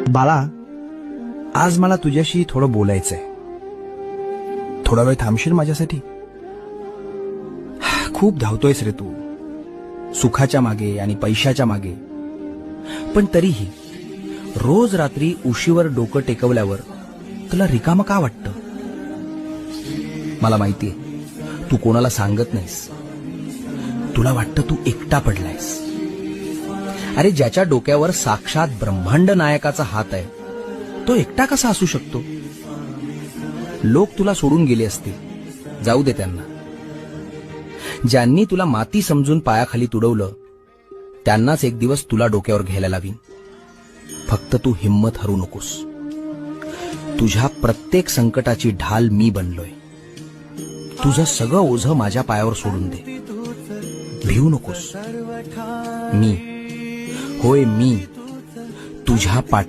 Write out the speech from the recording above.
बाळा, आज मला तुझ्याशी थोडं बोलायचंय. थोडा वेळ थांबशील माझ्यासाठी? खूप धावतोयस रे तू, सुखाच्या मागे आणि पैशाच्या मागे. पण तरीही रोज रात्री उशीवर डोकं टेकवल्यावर तुला रिकामं का वाटतं? मला माहितीये, तू कोणाला सांगत नाहीस. तुला वाटतं तू एकटा पडलायस. अरे, ज्याच्या डोक्यावर साक्षात ब्रह्मांड नायकाचा हात आहे, तो एकटा कसा असू शकतो? लोक तुला सोडून गेले असतील, जाऊ दे त्यांना. ज्यांनी तुला माती समजून पायाखाली तुडवलं, त्यांनाच एक दिवस तुला डोक्यावर घ्यायला लावीन. फक्त तू हिम्मत हरू नकोस. तुझ्या प्रत्येक संकटाची ढाल मी बनलोय. तुझं सगळं ओझं माझ्या पायावर सोडून दे. भिवू नकोस. मी, होय मी, तुझ्या पाठी